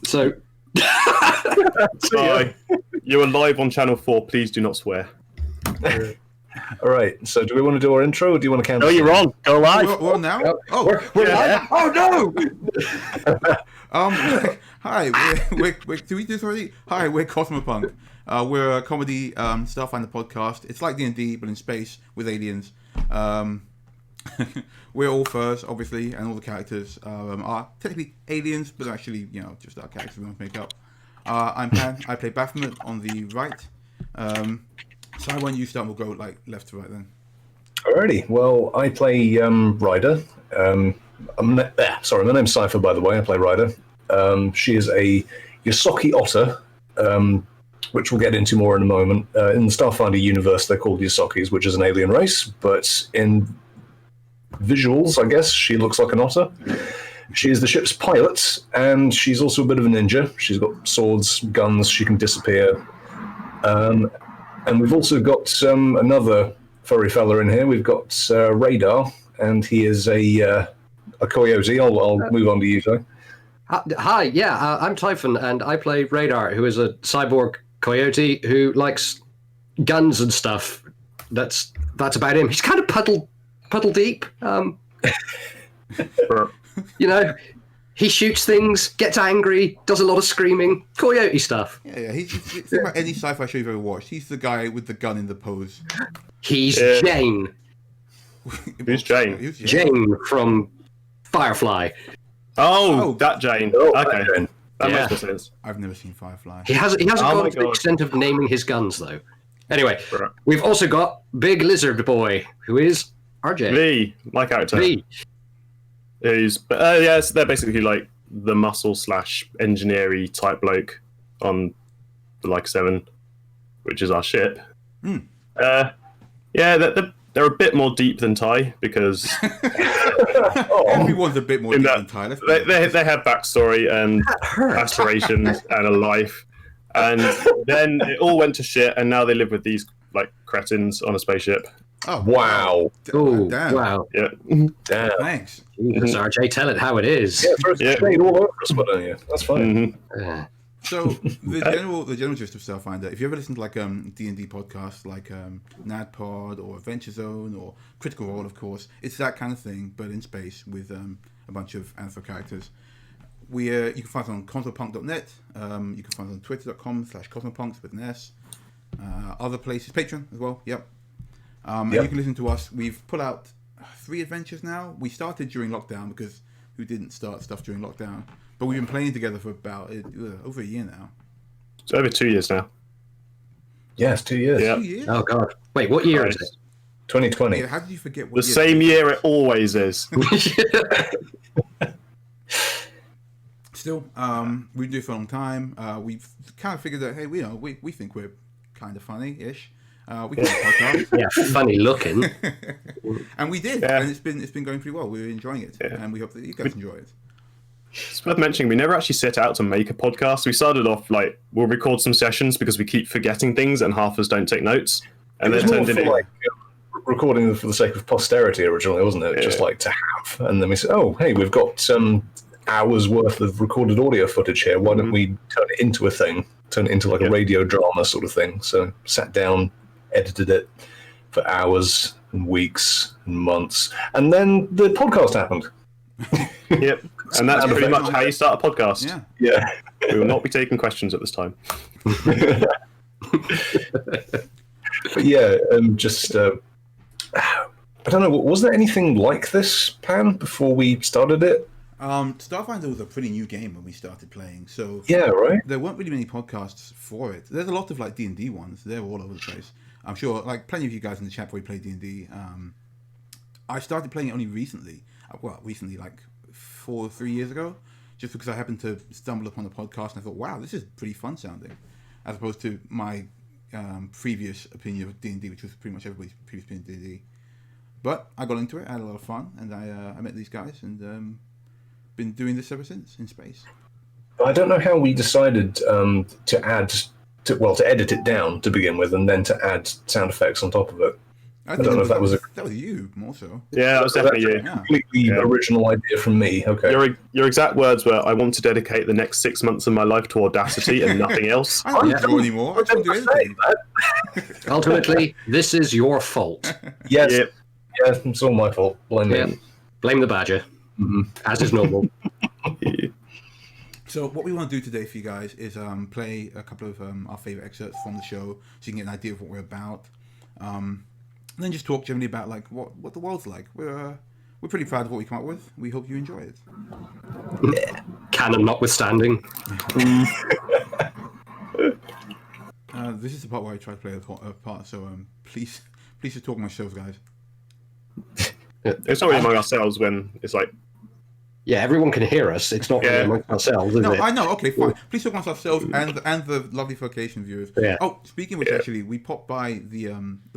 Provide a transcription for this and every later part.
So, Hi. You are live on Channel 4. Please do not swear. All right. So, do we want to do our intro, or do you want to cancel? No, you're on. Go live. We're on now. we're live. Oh no! Hi. Do we do this already? Hi, we're Cosmopunk. We're a comedy Starfinder podcast. It's like D&D, but in space with aliens. We're all furs, obviously, and all the characters are technically aliens, but actually, just our characters we want to make up. I'm Pan. I play Baphomet on the right. So when you start, we'll go like left to right then. Alrighty. Well, I play Ryder. My name's Cypher, by the way. I play Ryder. She is a Yosaki otter, which we'll get into more in a moment. In the Starfinder universe, they're called Yosakis, which is an alien race, but in visuals, I guess, she looks like an otter. She is the ship's pilot, and she's also a bit of a ninja. She's got swords, guns, she can disappear. And we've also got another furry fella in here. We've got Radar, and he is a coyote. I'll move on to you, sir. Hi, I'm Typhon, and I play Radar, who is a cyborg coyote who likes guns and stuff. That's about him. He's kind of puddle deep. He shoots things, gets angry, does a lot of screaming, coyote stuff. Yeah. Think about any sci-fi show you've ever watched. He's the guy with the gun in the pose. He's Jane. Who's Jane? Jane from Firefly. Oh, that Jane. Okay. Jane. That makes more sense. I've never seen Firefly. He hasn't gone to the extent of naming his guns, though. Anyway, we've also got Big Lizard Boy, who is RJ. V, my character. V. So they're basically like the muscle / engineer-y type bloke on the Like 7, which is our ship. They're a bit more deep than Ty because everyone's a bit more deep than Ty. They have backstory and aspirations and a life, and then it all went to shit, and now they live with these like cretins on a spaceship. Oh wow! Oh damn! Wow! Yeah, damn! Thanks, Jesus, RJ. Tell it how it is. Yeah, shade all over us, but don't you? That's fine. Mm-hmm. So the general gist of Starfinder, if you ever listen to like D&D podcasts like NADPod or Adventure Zone or Critical Role, of course, it's that kind of thing, but in space with a bunch of Anthro characters. You can find us on cosmopunk.net. You can find us on twitter.com/cosmopunks with an S. Other places, Patreon as well. Yep. And you can listen to us. We've put out 3 adventures now. We started during lockdown because who didn't start stuff during lockdown? But we've been playing together for about over a year now. It's over 2 years now. Yes, 2 years. Yeah. 2 years? Oh God! Wait, what year is it? 2020. Yeah, how did you forget what The same year it always is. Still, we've been doing it for a long time. We've kind of figured that, hey, we think we're kind of funny-ish. We can do a podcast. Yeah, funny looking. And we did, and it's been going pretty well. We're enjoying it, and we hope that you guys enjoy it. It's worth mentioning, we never actually set out to make a podcast. We started off like, we'll record some sessions because we keep forgetting things and half of us don't take notes. And then turned into like recording for the sake of posterity originally, wasn't it? Just like to have. And then we said, oh, hey, we've got some hours worth of recorded audio footage here. Why don't we turn it into a thing? Turn it into like a radio drama sort of thing. So sat down, edited it for hours and weeks and months. And then the podcast happened. Yep. And that's pretty much how you start a podcast. Yeah. We will not be taking questions at this time. But yeah, I don't know, was there anything like this, Pan, before we started it? Starfinder was a pretty new game when we started playing, so yeah, right. There weren't really many podcasts for it. There's a lot of like D&D ones. They're all over the place. I'm sure, like plenty of you guys in the chat probably play D&D. I started playing it only recently. Like 3 years ago, just because I happened to stumble upon the podcast and I thought, wow, this is pretty fun sounding, as opposed to my previous opinion of D&D, which was pretty much everybody's previous opinion of D&D. But I got into it, I had a lot of fun, and I met these guys, and been doing this ever since in space. I don't know how we decided to edit it down to begin with, and then to add sound effects on top of it. I don't know if that was you more so. Yeah, that was definitely you. a completely original idea from me. Okay. Your exact words were, "I want to dedicate the next 6 months of my life to Audacity and nothing else." I don't draw anymore. I don't do anything. Ultimately, this is your fault. Yes. Yep. Yeah, it's all my fault. Blame me. Yeah. Blame the badger, as is normal. So what we want to do today for you guys is play a couple of our favorite excerpts from the show, so you can get an idea of what we're about. And then just talk generally about like what the world's like. We're pretty proud of what we come up with. We hope you enjoy it. Canon notwithstanding. This is the part where I try to play a part. So please just talk myself, guys. It's not really among ourselves when it's like. Yeah, everyone can hear us. It's not really amongst ourselves, is No, it? I know. Okay, fine. Please talk amongst ourselves and the lovely Furcation viewers. Yeah. Oh, speaking of which, actually, we popped by the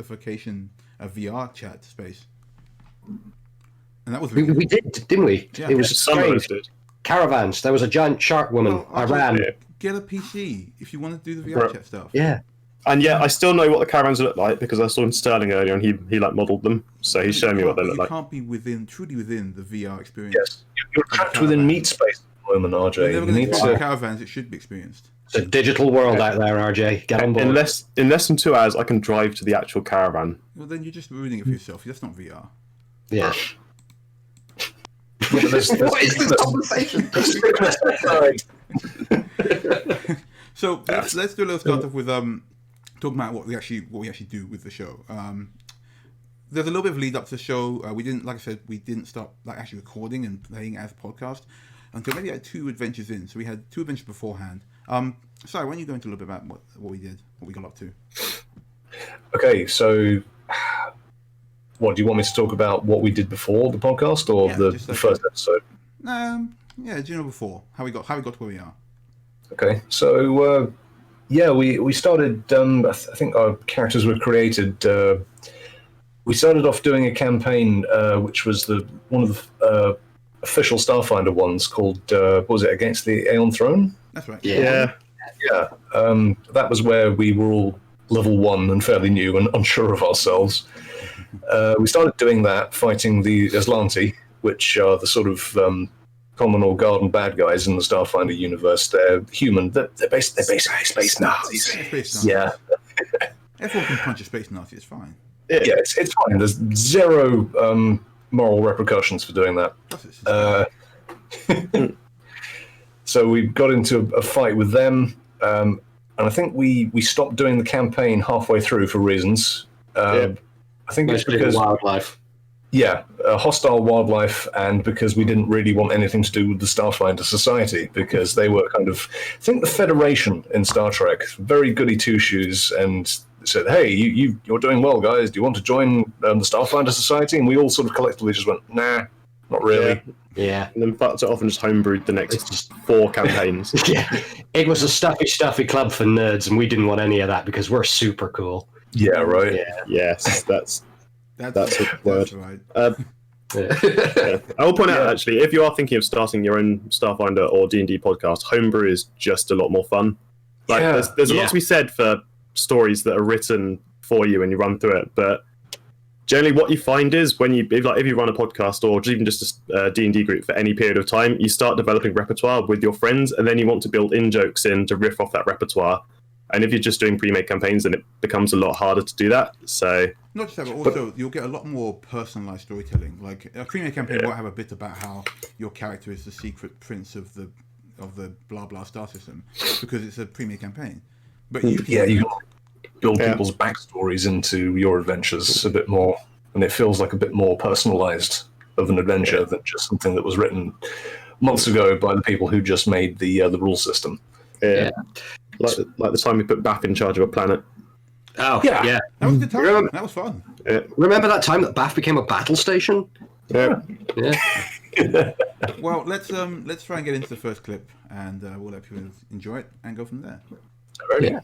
Furcation VR chat space, and that was really We did, didn't we? Yeah. It was Some of us strange. did. Caravans. There was a giant shark woman. I ran. Get a PC if you want to do the VR chat stuff. Yeah. And yeah, I still know what the caravans look like because I saw him Sterling earlier and he like modelled them. So he's showing me what they look like. You can't be truly within the VR experience. Yes. You're trapped within meat space at the moment, RJ. You're never You going need to explore to... caravans. It should be experienced. It's a digital world out there, RJ. Get on board. In less than 2 hours, I can drive to the actual caravan. Well, then you're just ruining it for yourself. That's not VR. Yeah. What is this conversation? So let's do a little start off with talking about what we actually do with the show. There's a little bit of lead up to the show. We didn't start like actually recording and playing as a podcast until maybe like 2 adventures in. So we had 2 adventures beforehand. Sorry, why don't you go into a little bit about what we did, what we got up to? Okay, so what do you want me to talk about? What we did before the podcast, or the first episode? Before how we got to where we are. Okay, so we started. I think our characters were created. We started off doing a campaign, which was one of the official Starfinder ones called. What was it, Against the Aeon Throne? That's right. Yeah. Yeah. That was where we were all level 1 and fairly new and unsure of ourselves. We started doing that, fighting the Aslanti, which are the sort of common or garden bad guys in the Starfinder universe. They're human. They're basically space Nazis. Yeah. Everyone can punch a space Nazi. It's fine. Yeah, it's fine. There's zero moral repercussions for doing that. So we got into a fight with them, and I think we stopped doing the campaign halfway through for reasons. I think it's because wildlife. Yeah, hostile wildlife, and because we didn't really want anything to do with the Starfinder Society, because they were kind of, I think, the Federation in Star Trek, very goody two shoes, and said, "Hey, you're doing well, guys. Do you want to join the Starfinder Society?" And we all sort of collectively just went, "Nah, not really." Yeah. And then fucked it off and just homebrewed the next 4 campaigns. Yeah. It was a stuffy club for nerds, and we didn't want any of that because we're super cool. Yeah, right. Yeah. Yes, that's a word. Right. Yeah. I will point out, actually, if you are thinking of starting your own Starfinder or D&D podcast, homebrew is just a lot more fun. Like, there's a lot to be said for stories that are written for you and you run through it, but generally what you find is when if you run a podcast or even just a D&D group for any period of time, you start developing repertoire with your friends, and then you want to build in-jokes in to riff off that repertoire. And if you're just doing pre-made campaigns, then it becomes a lot harder to do that. So not just that, but also you'll get a lot more personalized storytelling. Like a pre-made campaign won't have a bit about how your character is the secret prince of the blah blah star system, because it's a pre-made campaign. But you can build people's backstories into your adventures a bit more, and it feels like a bit more personalized of an adventure than just something that was written months ago by the people who just made the rule system. Yeah. Like the time we put Baff in charge of a planet. Oh, yeah. That was a good time. That was fun. Yeah. Remember that time that Baff became a battle station? Yeah. Yeah. Well, let's try and get into the first clip, and we'll let people enjoy it and go from there. Yeah.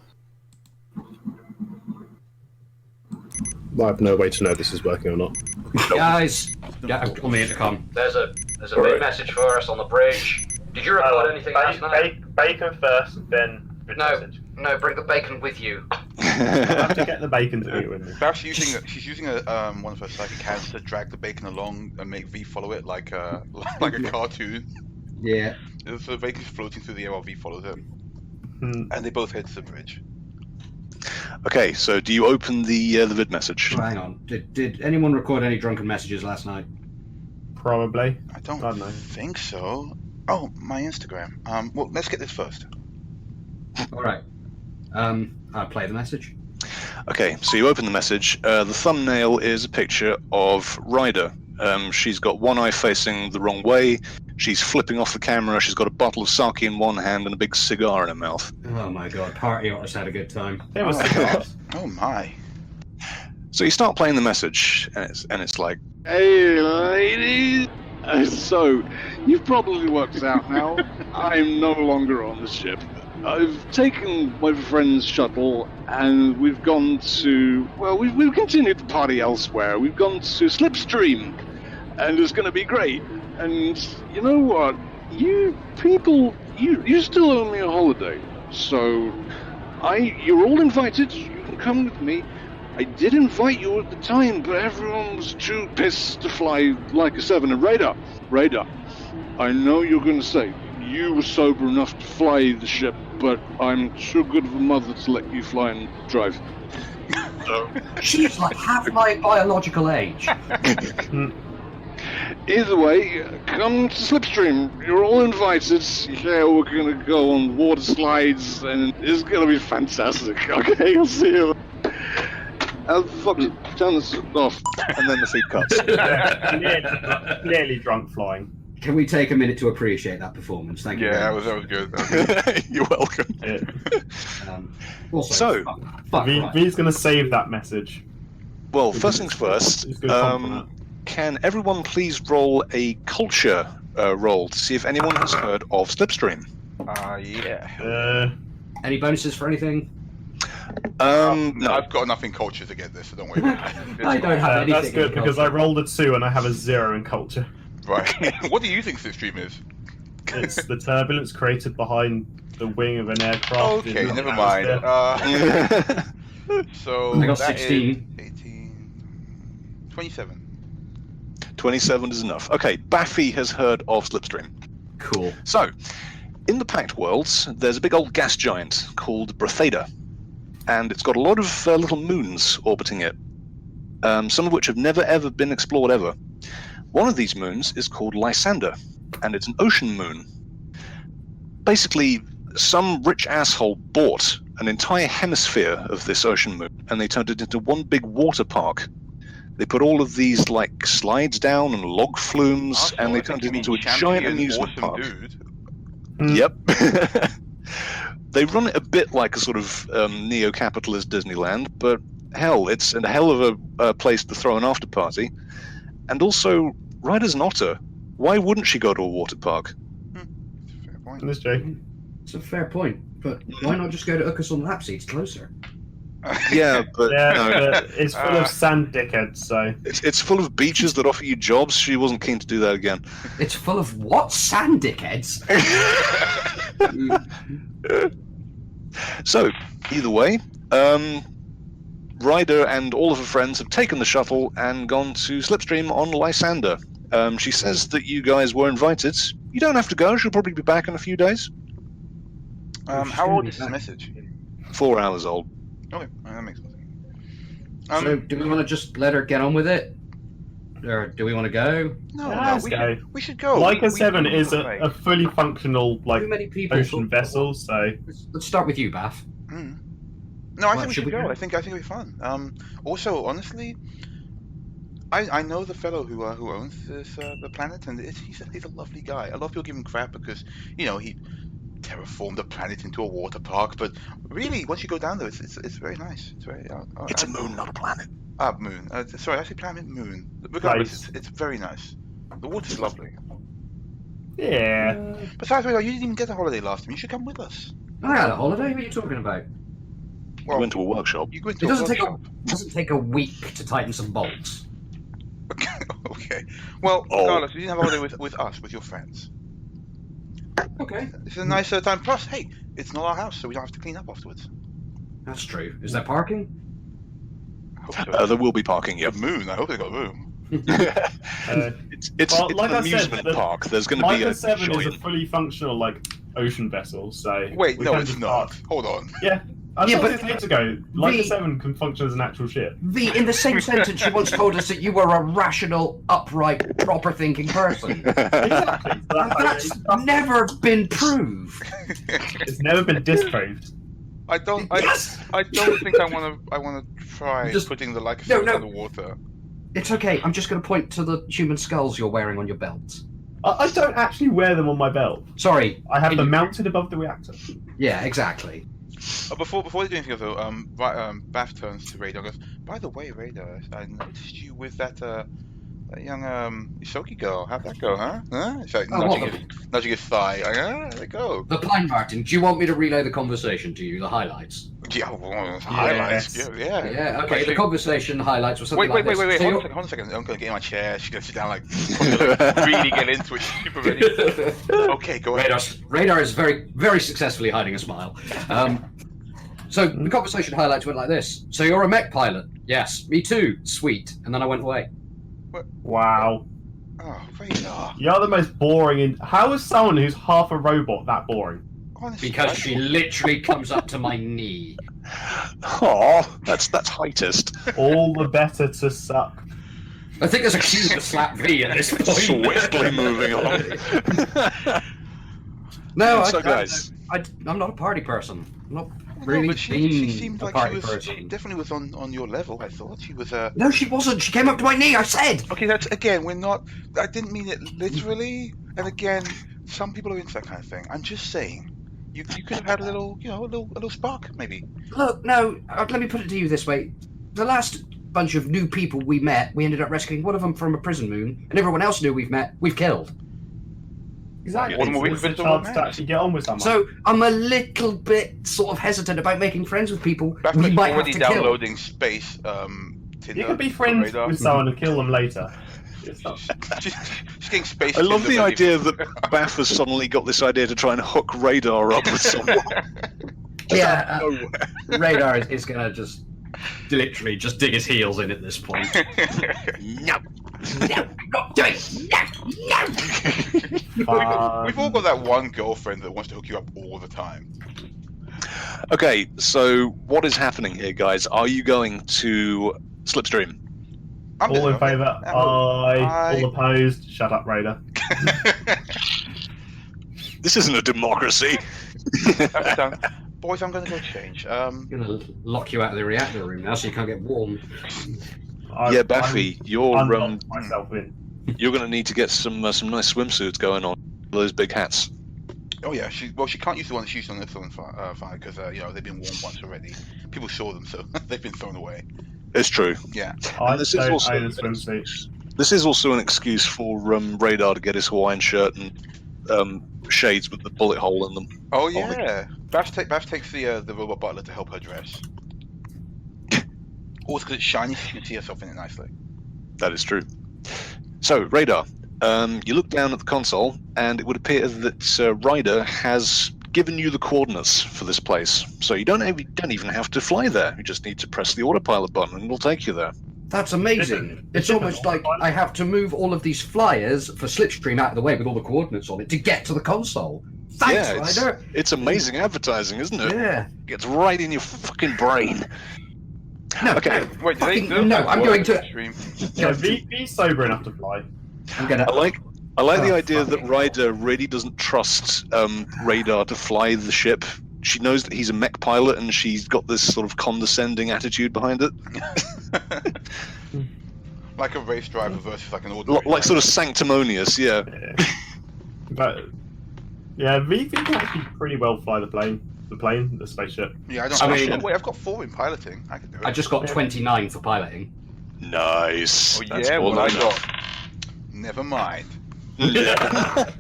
I have no way to know if this is working or not. Guys, on the intercom. There's a big message for us on the bridge. Did you record anything last night? Bacon first, then No, bring the bacon with you. I have to get the bacon to eat with me. Perhaps she's using one of her psychic hands to drag the bacon along and make V follow it like a cartoon. Yeah. So the bacon's floating through the air while V follows it, and they both head to the bridge. Okay, so do you open the vid message? Oh, hang on. Did anyone record any drunken messages last night? Probably. I don't know. think so. Oh, my Instagram. Well, let's get this first. All right. I'll play the message. Okay, so you open the message. The thumbnail is a picture of Ryder. She's got one eye facing the wrong way. She's flipping off the camera. She's got a bottle of sake in one hand and a big cigar in her mouth. Oh my god, party artist had a good time. It was cigars. Oh my. So you start playing the message, and it's like, Hey, ladies. So, you've probably worked out now. I'm no longer on the ship. I've taken my friend's shuttle, and we've gone to... Well, we've continued the party elsewhere. We've gone to Slipstream, and it's going to be great. And you know what? You people, you still owe me a holiday. So, you're all invited. You can come with me. I did invite you at the time, but everyone was too pissed to fly like a 7. And Radar, I know you're going to say you were sober enough to fly the ship, but I'm too good of a mother to let you fly and drive. She's like half my biological age. Either way, come to Slipstream. You're all invited. Yeah, we're going to go on water slides, and it's going to be fantastic. Okay, I'll see you. Fuck it, turn this off. and then the feed cuts. Clearly drunk flying. Can we take a minute to appreciate that performance? Thank you. Yeah, very that was good. You're welcome. Yeah. Also, So, fuck right. V's going to save that message. Well, first things first, It's a good compliment. can everyone please roll a culture roll to see if anyone has heard of Slipstream? Yeah. Any bonuses for anything? No. I've got enough in culture to get this, so don't worry about it. I don't have anything. That's good in because I culture. rolled a 2 and I have a 0 in culture. Right. What do you think Slipstream is? It's the turbulence created behind the wing of an aircraft. Okay, in never the mind. atmosphere. So I got that is 16. 18, 27. 27 is enough. Okay, Baffy has heard of Slipstream. Cool. So, in the Pact Worlds, there's a big old gas giant called Bretheda, and it's got a lot of little moons orbiting it, some of which have never ever been explored ever. One of these moons is called Lysander, and it's an ocean moon. Basically, some rich asshole bought an entire hemisphere of this ocean moon, and they turned it into one big water park. They put all of these like slides down and log flumes, and they turned it into a giant amusement park. Yep. They run it a bit like a sort of neo-capitalist Disneyland, but hell, it's a hell of a place to throw an after party. And also, Ryder's an otter. Why wouldn't she go to a water park? Fair point. This Jake. It's a fair point, but why not just go to Uckus on Lapsy? It's closer. Yeah, but Yeah, no, but it's full of sand dickheads, so. it's full of beaches that offer you jobs. She wasn't keen to do that again. It's full of what? Sand dickheads? So, either way, Ryder and all of her friends have taken the shuttle and gone to Slipstream on Lysander. She says that you guys were invited. You don't have to go. She'll probably be back in a few days. How old is this message? 4 hours old. Okay, that makes sense. So, do we want to just let her get on with it? Or do we want to go? No, Let's go. we should go. Leica We- 7 we- is a fully functional like Too many people. ocean vessel, so Let's start with you, Bath. No, I Well, think we should should we go. go? I think it'll be fun. Also, honestly, I know the fellow who owns this the planet, and he's a lovely guy. A lot of people give him crap because he terraformed the planet into a water park, but really, once you go down there, it's very nice. It's very. It's a moon, not a planet. Moon. Sorry, I said planet moon. Regardless, it's very nice. The water's lovely. yeah. Besides, you didn't even get a holiday last time. You should come with us. I had a holiday. What are you talking about? Well, You went to a workshop. You went It to doesn't take a week to tighten some bolts. Okay. Well, Oh. regardless, you didn't have a holiday with us, with your friends. Okay. It's a nice time. Plus, hey, it's not our house, so we don't have to clean up afterwards. That's true. Is there parking? I hope so. There will be parking, A yep. moon. I hope they got room. It's Well, like an I said, amusement the- park. There's going to be Mica a 7 is a giant... fully functional ocean vessel. So Wait, we no, can it's just not. park- Hold on. Yeah. I Yeah, told but- this ages ago. Mica the- 7 can function as an actual ship. In the same sentence, you once told us that you were a rational, upright, proper-thinking person. Exactly. So That's never been proved. it's never been disproved. I don't. Yes! I don't think I want to try Just- putting the Leica No, 7 no. underwater. It's okay. I'm just going to point to the human skulls you're wearing on your belt. I don't actually wear them on my belt. Sorry. I have can them you- mounted above the reactor. Yeah, exactly. Before they do anything else, though, Bath turns to Radar and goes, "By the way, Radar, I noticed you with that young Isoki girl. How'd that go, huh? It's like Oh, what nudging his thigh. Like, how'd it go? The Pine Martin, do you want me to relay the conversation to you, the highlights? Yeah, well, highlights. Yes. Yeah. Yeah, okay. Actually- The conversation highlights were something Wait, like this. So hold on a second. I'm gonna get in my chair. She's gonna sit down, really get into it. Super ready. Okay, go ahead. Radar is very, very successfully hiding a smile. So the conversation highlights went like this. So you're a mech pilot? Yes. Me too. Sweet. And then I went away. Wow. Oh, Radar. You're the most boring. How is someone who's half a robot that boring? Honestly, Because she literally comes up to my knee. Oh, that's heightest. All the better to suck. I think there's a cue to slap V at this point. Swiftly moving on. No, So, guys. I'm not a party person. I'm not No, really but she been seemed a like party she person. definitely was on your level. I thought she was No, she wasn't. She came up to my knee. I said. Okay, that's again. We're not. I didn't mean it literally. And again, some people are into that kind of thing. I'm just saying. You could have had a little, a little spark, maybe. Look, no. Let me put it to you this way: the last bunch of new people we met, we ended up rescuing one of them from a prison moon, and everyone else new we've met, we've killed. Exactly. What more we It's a could do chance on to that? actually get on with someone. So I'm a little bit sort of hesitant about making friends with people we Batman's might have already to kill. downloading space. Tinder. you could be on friends Radar. with someone and kill them later. It's not- She's getting space. I love Tinder the ready idea for- that Bath has suddenly got this idea to try and hook Radar up with someone. Yeah, Nowhere. Radar is going to just literally just dig his heels in at this point. No. No, not doing it. No. We've all got that one girlfriend that wants to hook you up all the time. Okay, so what is happening here, guys? Are you going to Slipstream? I'm all in doing favour? it. Aye. All opposed? Shut up, Raider. This isn't a democracy. That's done. Boys, I'm going to go change. I'm going to lock you out of the reactor room now so you can't get warm. Yeah, Baffy, you're unlocked myself in. you're going to need to get some nice swimsuits going on. Those big hats. Oh yeah, she can't use the one that she used on the Epsilon fire because they've been worn once already. People saw them, so they've been thrown away. It's true. Yeah. I this is don't also- own a swimsuit. This is also an excuse for Radar to get his Hawaiian shirt and shades with the bullet hole in them. Oh yeah. Bath takes the robot butler to help her dress. Also because it's shiny, so you can see herself in it nicely. That is true. So, Radar, you look down at the console, and it would appear that Ryder has given you the coordinates for this place. So you don't even have to fly there. You just need to press the autopilot button, and it'll take you there. That's amazing. It's almost like I have to move all of these flyers for Slipstream out of the way with all the coordinates on it to get to the console. Thanks, yeah, Ryder. it's amazing advertising, isn't it? Yeah. Gets right in your fucking brain. No, Okay. Wait, no, I'm going to. Yeah, be sober enough to fly. I'm gonna. I like the Oh, idea that fucking Ryder really doesn't trust Radar to fly the ship. She knows that he's a mech pilot, and she's got this sort of condescending attitude behind it, Like a race driver versus like an ordinary. like sort of sanctimonious. Yeah. But yeah, V can actually pretty well fly the spaceship. Yeah, I don't. I mean- wait, I've got 4 in piloting. I can do it. I just got 29 for piloting. Nice. Oh That's yeah, more well I than got. Never mind. enough.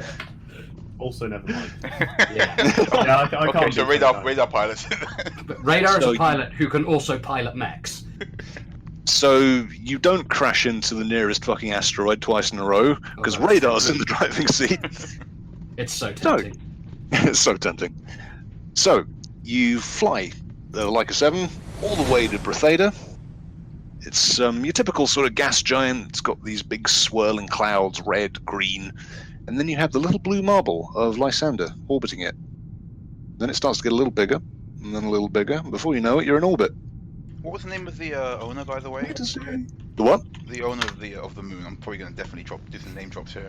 Also, never mind. Yeah. Yeah, I can't. Okay, so do that. radar pilots. But Radar is So a pilot who can also pilot mechs. So you don't crash into the nearest fucking asteroid twice in a row because that's Radar's true. in the driving seat. It's so tempting. It's so tempting. So you fly the Leica 7 all the way to Bretheda. It's your typical sort of gas giant. It's got these big swirling clouds, red, green, and then you have the little blue marble of Lysander orbiting it. Then it starts to get a little bigger, and then a little bigger. And before you know it, you're in orbit. What was the name of the owner, by the way? The what? The owner of the moon. I'm probably going to definitely do some name drops here.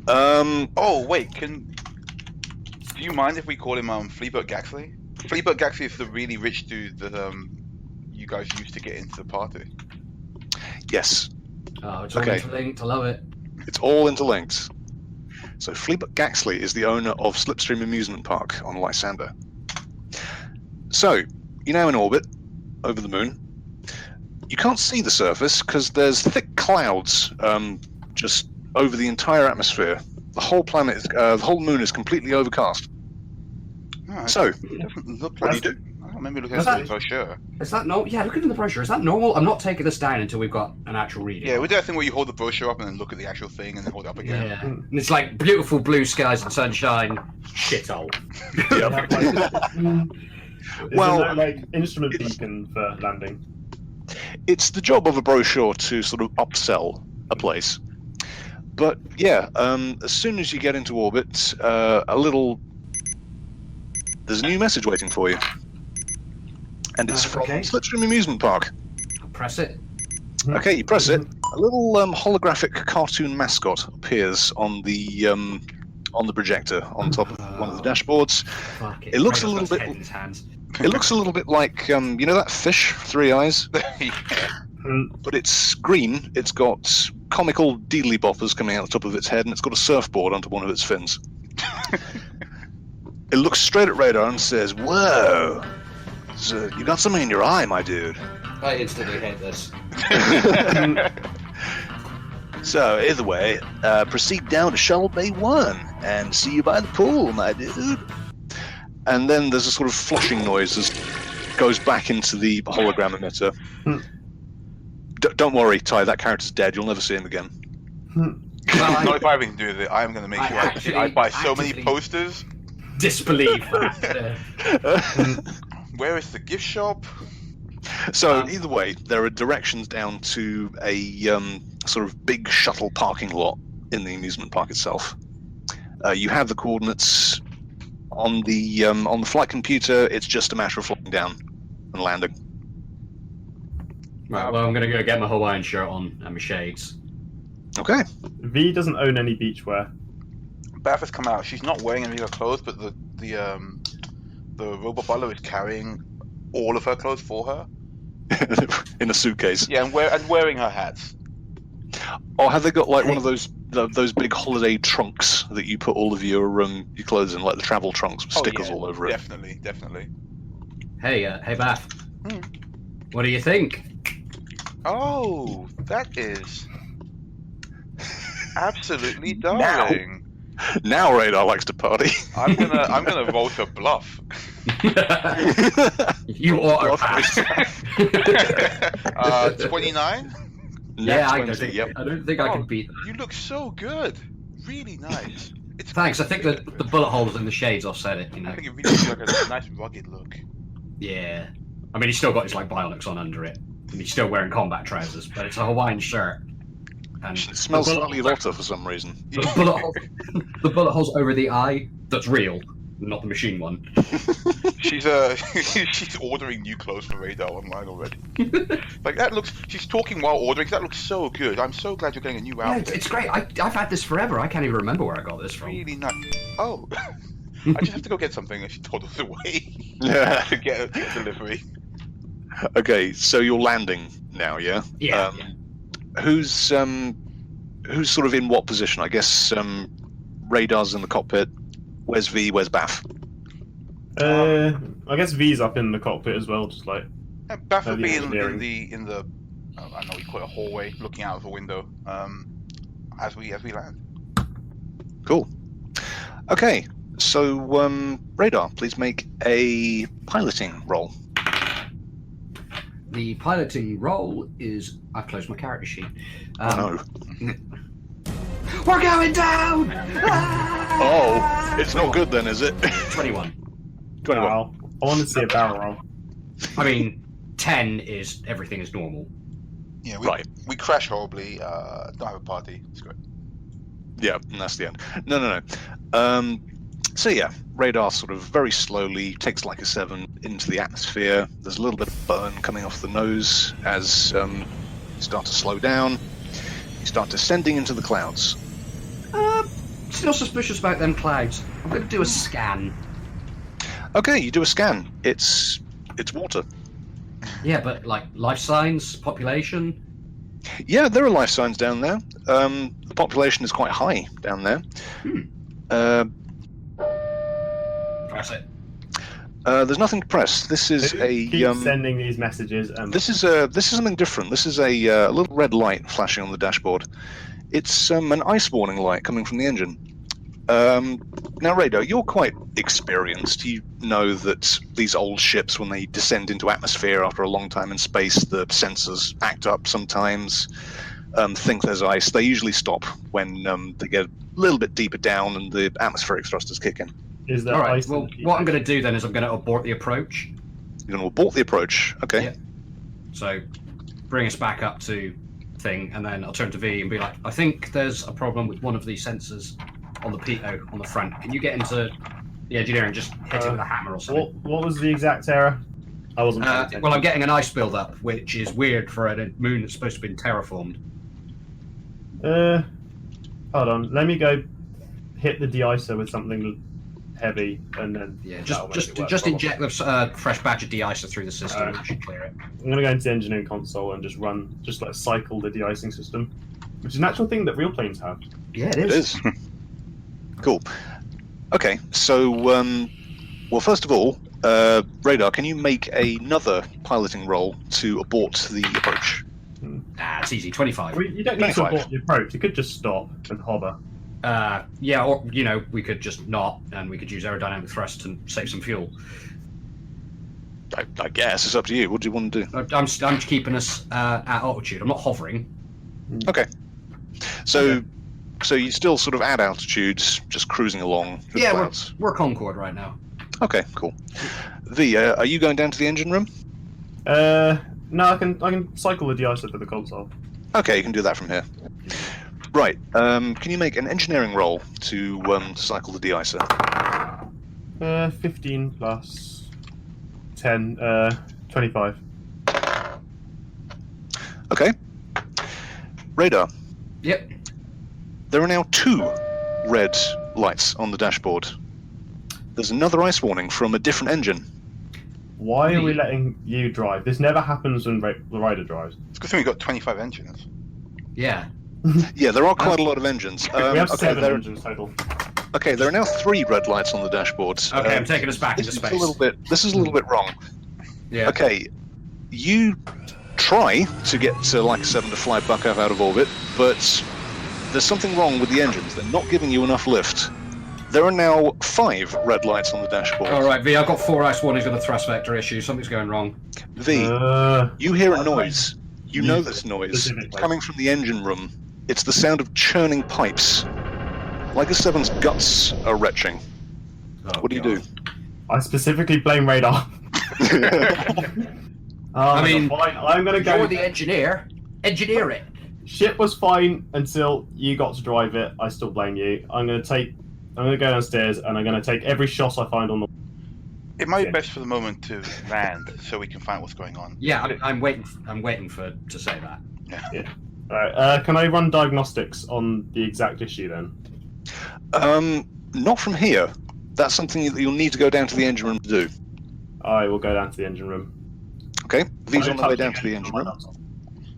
Oh wait, do you mind if we call him Fleabert Gaxley? Fleabert Gaxley is the really rich dude that you guys used to get into the party. Yes. Oh, it's all interlinked. I love it. It's all interlinked. So Fleabert Gaxley is the owner of Slipstream Amusement Park on Lysander. So you're now in orbit over the moon. You can't see the surface because there's thick clouds just over the entire atmosphere. The whole planet, the whole moon is completely overcast. Oh, So, it doesn't look what like do you do? I don't remember looking at the brochure. Is that normal? Yeah, look at the brochure. Is that normal? I'm not taking this down until we've got an actual reading. Yeah, we do that thing where you hold the brochure up and then look at the actual thing and then hold it up again. Yeah. And it's like beautiful blue skies and sunshine. Shithole. Well, there no, like instrument beacon for landing? It's the job of a brochure to sort of upsell a place. But yeah, as soon as you get into orbit, there's a new message waiting for you. And it's from Slipstream Amusement Park. I'll press it. Okay, you press it. A little holographic cartoon mascot appears on the projector on top of one of the dashboards. Fuck It looks a little bit. Head in his hands. It looks a little bit like you know that fish, 3 eyes. But it's green. It's got comical deedly boppers coming out the top of its head, and it's got a surfboard onto one of its fins. It looks straight at Radar and says, "Whoa, so you got something in your eye, my dude." I instantly hate this. So either way, proceed down to Shuttle Bay 1 and see you by the pool, my dude. And then there's a sort of flushing noise as goes back into the hologram emitter. Don't worry, Ty, that character's dead. You'll never see him again. Not if I have anything to do with it. I am going to make sure I buy so many posters. Disbelieve that. Where is the gift shop? So either way, there are directions down to a sort of big shuttle parking lot in the amusement park itself. You have the coordinates on the flight computer. It's just a matter of flying down and landing. Right, well, I'm going to go get my Hawaiian shirt on and my shades. Okay. V doesn't own any beachwear. Beth has come out. She's not wearing any of her clothes, but the robot butler is carrying all of her clothes for her in a suitcase. Yeah, and wearing her hats. Or have they got like one of those big holiday trunks that you put all of your clothes in, like the travel trunks with stickers all over it? Definitely. Hey, Bath. What do you think? Oh, that is absolutely darling. Now Radar likes to party. I'm gonna roll to bluff. You are 29. Yeah, I don't think I can beat that. You look so good. Really nice. Thanks. I think the bullet holes in the shades offset it. You know. I think it really looks like a nice rugged look. Yeah. I mean, he's still got his like bionics on under it, and he's still wearing combat trousers, but it's a Hawaiian shirt. And it smells slightly rotter for some reason. The bullet holes over the eye, that's real, not the machine one. She's she's ordering new clothes for Radar online already. Like that looks. She's talking while ordering. That looks so good. I'm so glad you're getting a new outfit. Yeah, it's great. I've had this forever. I can't even remember where I got this from. Really nice. Oh, I just have to go get something, and she told us away. To get a delivery. Okay, so you're landing now, yeah? Yeah. Who's sort of in what position? I guess Radar's in the cockpit. Where's V? Where's Bath? I guess V's up in the cockpit as well, just like. Bath will be in the I know you call it a hallway, looking out of the window. As we land. Cool. Okay, so Radar, please make a piloting roll. The piloting roll is... I've closed my character sheet. No. We're going down! Oh, it's not good then, is it? 21. 21. Wow. I want to see a barrel roll. I mean, 10 is everything is normal. Yeah, Right. We crash horribly. Don't have a party. It's great. Yeah, and that's the end. No. So yeah, radar sort of very slowly takes like a 7 into the atmosphere. There's a little bit of burn coming off the nose as you start to slow down. You start descending into the clouds. Still suspicious about them clouds. I'm going to do a scan. Okay, you do a scan. It's water. Yeah, but like life signs, population. Yeah, there are life signs down there. The population is quite high down there. Press it. There's nothing to press. This is Keep sending these messages. This is something different. This is a little red light flashing on the dashboard. It's an ice warning light coming from the engine. Now, Radar, you're quite experienced. You know that these old ships, when they descend into atmosphere after a long time in space, the sensors act up sometimes, think there's ice. They usually stop when they get a little bit deeper down and the atmospheric thrusters kick in. Is there All right. ice? Well, what I'm going to do then is I'm going to abort the approach. You're going to abort the approach. Okay. Yeah. So, bring us back up to thing, and then I'll turn to V and be like, I think there's a problem with one of these sensors on the pitot on the front. Can you get into the engineer and just hit it with a hammer or something? What was the exact error? I wasn't paying attention. Well, I'm getting an ice build-up, which is weird for a moon that's supposed to have been terraformed. Hold on. Let me go hit the de-icer with something heavy, and then just inject the fresh batch of de-icer through the system. That should clear it. I'm going to go into the engineering console and just cycle the de-icing system, which is an actual thing that real planes have. Yeah, It is. Cool. Okay, so well, first of all, Radar, can you make another piloting roll to abort the approach? It's easy. 25. You don't need to abort the approach. You could just stop and hover. Yeah, or we could just not, and we could use aerodynamic thrust and save some fuel. I guess it's up to you. What do you want to do? I'm keeping us at altitude. I'm not hovering. Okay. So you still sort of at altitudes, just cruising along through the clouds. We're Concorde right now. Okay, cool. V, are you going down to the engine room? No, I can cycle the de-icer to the console. Okay, you can do that from here. Right. Can you make an engineering roll to cycle the de-icer? 15 plus 10, 25. Okay. Radar. Yep. There are now 2 red lights on the dashboard. There's another ice warning from a different engine. Why are we letting you drive? This never happens when the rider drives. It's because we've got 25 engines. Yeah. Yeah, there are quite a lot of engines. We have 7 engines total. Okay, there are now 3 red lights on the dashboard. Okay, I'm taking us back into space. This is a little bit wrong. Yeah. Okay, you try to get like 7 to fly back up out of orbit, but there's something wrong with the engines. They're not giving you enough lift. There are now 5 red lights on the dashboard. All right, V, I've got 4 ice warnings with a thrust vector issue. Something's going wrong. V, you hear a noise. You know this noise. It's coming from the engine room. It's the sound of churning pipes. Like a 7's guts are retching. What do you do? I specifically blame radar. I mean, fine. I'm going to go. You're the engineer. Engineer it. Ship was fine until you got to drive it. I still blame you. I'm going to go downstairs and I'm going to take every shot I find on the. It might be best for the moment to land so we can find what's going on. Yeah, I'm waiting. I'm waiting to say that. Yeah. All right. Can I run diagnostics on the exact issue then? Not from here. That's something that you'll need to go down to the engine room to do. I will go down to the engine room. Okay. V's on the way down to the engine room.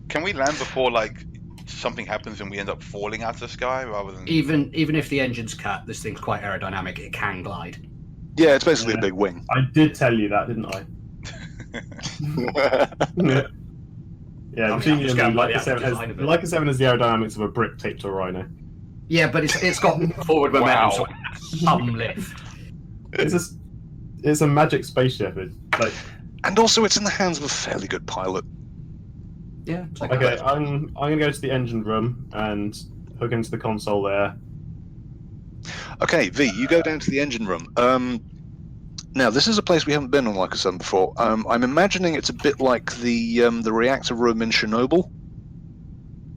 Can we land before something happens and we end up falling out of the sky rather than? Even if the engine's cut, this thing's quite aerodynamic. It can glide. Yeah, it's basically a big wing. I did tell you that, didn't I? Yeah, I'm seeing Leica 7 has the aerodynamics of a brick taped to a rhino. Yeah, but it's got forward momentum, so some lift. It's a magic spaceship. And also, it's in the hands of a fairly good pilot. Yeah. Okay, I'm gonna go to the engine room and hook into the console there. Okay, V, you go down to the engine room. Now, this is a place we haven't been on like I said before. I'm imagining it's a bit like the reactor room in Chernobyl.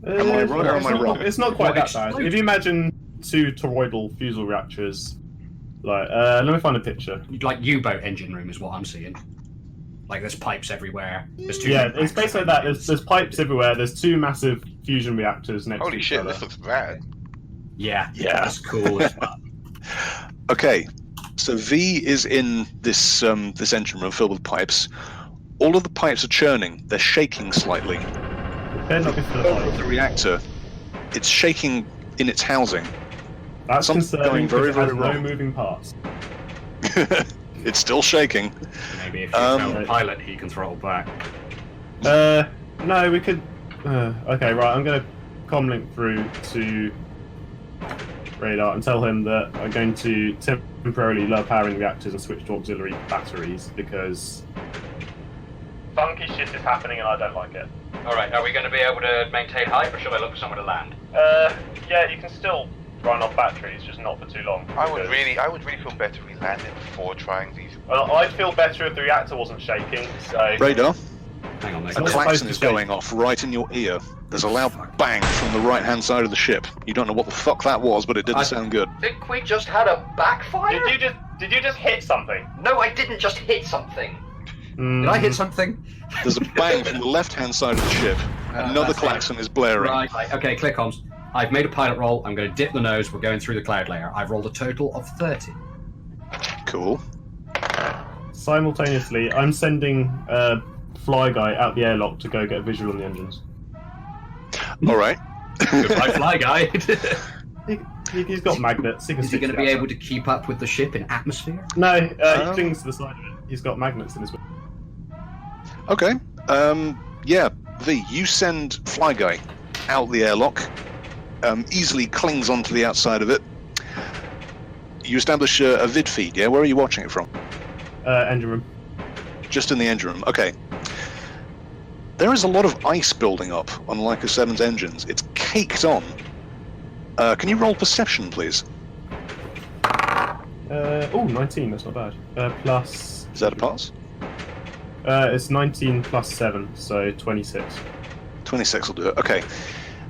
Am I right or am I wrong? It's not quite that bad. If you imagine 2 toroidal fusel reactors, like let me find a picture. Like U-boat engine room is what I'm seeing. Like there's pipes everywhere. There's 2. Yeah, it's basically that. There's pipes everywhere. There's 2 massive fusion reactors next to Holy each shit, other. this looks bad. Yeah, Yeah. that's cool. Okay, so V is in this this engine room filled with pipes. All of the pipes are churning. They're shaking slightly. Better not be full of The reactor, it's shaking in its housing. That's Something's concerning going very, because it has very no wrong. moving parts. It's still shaking. Maybe if you tell the pilot, he can throttle back. No, we could. Okay, right. I'm going to comlink through to Radar and tell him that I'm going to temporarily lower powering the reactors and switch to auxiliary batteries because funky shit is happening and I don't like it. Alright, are we going to be able to maintain height, or should I look for somewhere to land? Yeah, you can still run off batteries, just not for too long. I would really feel better if we landed before trying these. Well, I'd feel better if the reactor wasn't shaking. So Radar, Hang on, mate. a not klaxon supposed is to shake. going off right in your ear. There's a loud bang from the right-hand side of the ship. You don't know what the fuck that was, but it didn't sound good. Think we just had a backfire? Did you just hit something? No, I didn't just hit something. Did I hit something? There's a bang from the left-hand side of the ship. Another that's klaxon is blaring. Right. Okay, click comms. I've made a pilot roll. I'm going to dip the nose. We're going through the cloud layer. I've rolled a total of 30. Cool. Simultaneously, I'm sending Fly Guy out the airlock to go get a visual on the engines. All right. Goodbye, fly guy. He's got magnets. He can Is he stick going to it be outside. able to keep up with the ship in atmosphere? No, he clings to the side of it. He's got magnets in his. Okay. Yeah, V, you send Fly Guy out the airlock. Easily clings onto the outside of it. You establish a vid feed, yeah? Where are you watching it from? Engine room. Just in the engine room. Okay. There is a lot of ice building up on Leica 7's engines. It's caked on. Can you roll perception, please? 19, that's not bad. Plus... Is that a pass? It's 19 plus 7, so 26. 26 will do it. Okay.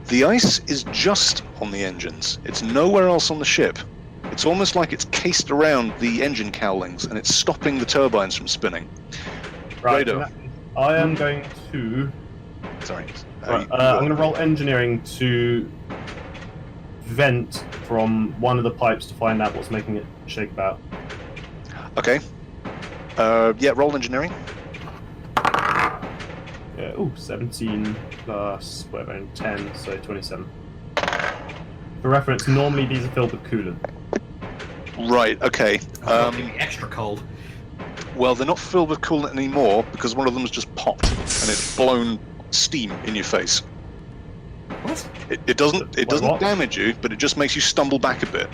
The ice is just on the engines. It's nowhere else on the ship. It's almost like it's cased around the engine cowlings and it's stopping the turbines from spinning. Right, Radar. I am going to... Sorry. Right, I'm going to roll engineering to vent from one of the pipes to find out what's making it shake about. Okay. Yeah, roll engineering. Yeah, 17 plus whatever, 10, so 27. For reference, normally these are filled with coolant. Right, okay. Fucking extra cold. Well, they're not filled with coolant anymore because one of them has just popped and it's blown steam in your face. What? It doesn't what? damage you, but it just makes you stumble back a bit.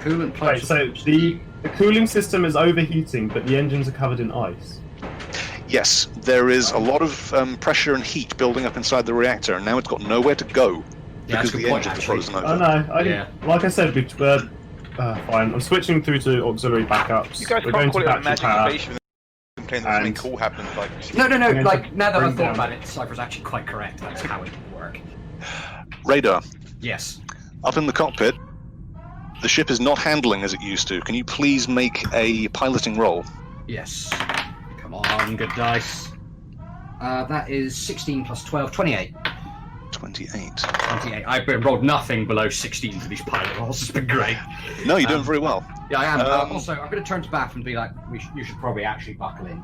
Coolant Right, pipes. so the cooling system is overheating, but the engines are covered in ice. Yes, there is a lot of pressure and heat building up inside the reactor, and now it's got nowhere to go Yeah, because that's a good the point, engines are actually. frozen over. Oh no, I Yeah. didn't, like I said, fine. I'm switching through to auxiliary backups. You guys We're can't going call to it a battery magic power. invasion and claim that something And- cool happened. Like, No. I'm going Like to now that I've bring thought down- about it, Cypher's actually quite correct. That's how it would work. Radar, Yes. up in the cockpit, the ship is not handling as it used to. Can you please make a piloting roll? Yes. Come on, good dice. That is 16 plus 12, 28. 28. 28. I've rolled nothing below 16 for these pilot rolls. It's been great. No, you're doing very well. Yeah, I am. Um, I'm going to turn to Bath and be like, you should probably actually buckle in.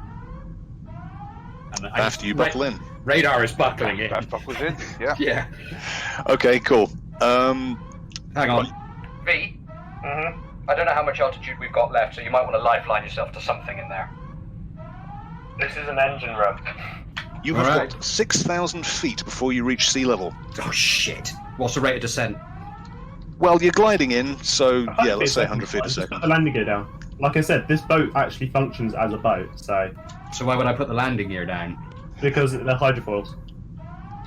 And After you buckle in. Radar is buckling in. that buckles in. Yeah. Yeah. Okay, cool. Hang on. V? I don't know how much altitude we've got left, so you might want to lifeline yourself to something in there. This is an engine room. You have Alright. got 6,000 feet before you reach sea level. Oh, shit. What's the rate of descent? Well, you're gliding in, so yeah, let's say 100 feet a Just second. put the landing gear down. Like I said, this boat actually functions as a boat, so So why would I put the landing gear down? because they're hydrofoils.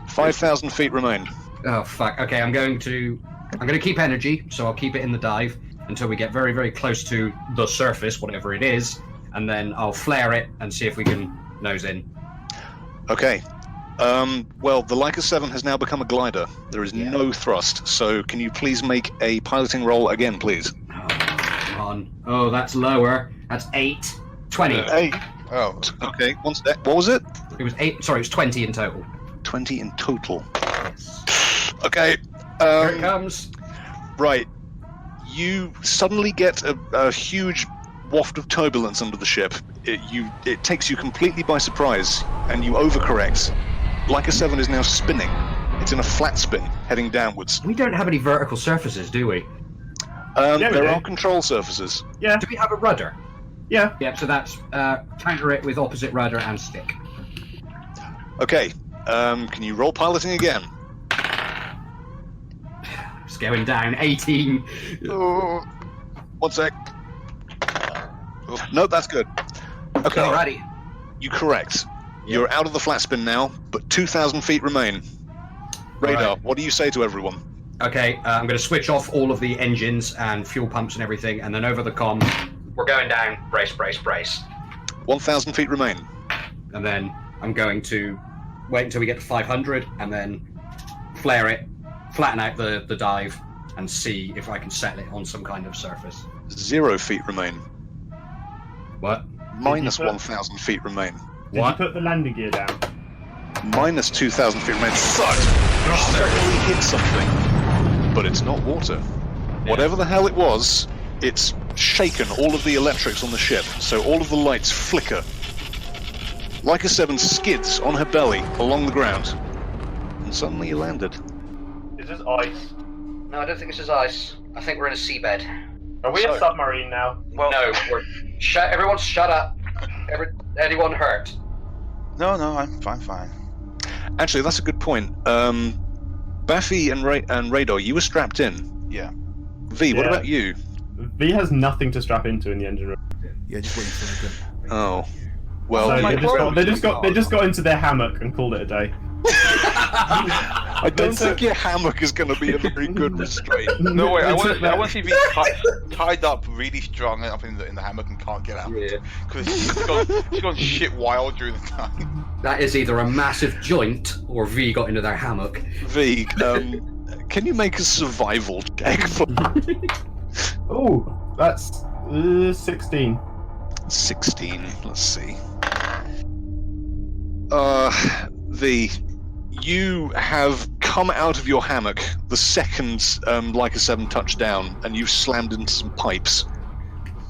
5,000 feet remain. Oh, fuck. Okay, I'm going to keep energy, so I'll keep it in the dive. until we get very, very close to the surface, whatever it is, and then I'll flare it and see if we can nose in. Okay. Well, the Leica 7 has now become a glider. There is no thrust, so can you please make a piloting roll again, please? Oh, come on. Oh, that's lower. That's 8. 20. 8. Oh, Okay, one step. What was it? It was 8. Sorry, it was 20 in total. 20 in total. Yes. Okay. Here it comes. Right. You suddenly get a huge waft of turbulence under the ship. It takes you completely by surprise, and you overcorrect. Leica 7 is now spinning. It's in a flat spin, heading downwards. We don't have any vertical surfaces, do we? There are control surfaces. Yeah. Do we have a rudder? Yeah. Yeah, so that's counter it with opposite rudder and stick. Okay. Can you roll piloting again? It's going down. 18. Oh, 1 sec. No, that's good. Okay. Alrighty. You correct. You're out of the flat spin now, but 2,000 feet remain. Radar, Right. what do you say to everyone? Okay, I'm going to switch off all of the engines and fuel pumps and everything, and then over the comm, we're going down. Brace, brace, brace. 1,000 feet remain. And then I'm going to wait until we get to 500, and then flare it, flatten out the dive, and see if I can settle it on some kind of surface. 0 feet remain. What? Minus put- 1,000 feet remain. Did you put the landing gear down? Minus 2,000 feet remain. Fuck! You certainly hit something. But it's not water. Whatever the hell it was, it's shaken all of the electrics on the ship, so all of the lights flicker. Leica 7 skids on her belly along the ground. And suddenly you landed. Is this ice? No, I don't think this is ice. I think we're in a seabed. Are we a submarine now? Well, no, we're. Everyone shut up. Anyone hurt? no, I'm fine. Actually, that's a good point. Baffy and Radar, you were strapped in. Yeah. V, what Yeah. about you? V has nothing to strap into in the engine room. Yeah, just waiting for like Oh. Well, So my God. they just got into their hammock and called it a day. I don't think your hammock is going to be a very good restraint. No way, I It's want like- to see if he's tied up really strong up in the hammock and can't get out. Yeah. Because she's gone shit wild during the time. That is either a massive joint or V got into their hammock. V, can you make a survival check for Oh, that's 16. 16? Let's see. V, you have come out of your hammock the second Leica 7 touched down, and you've slammed into some pipes.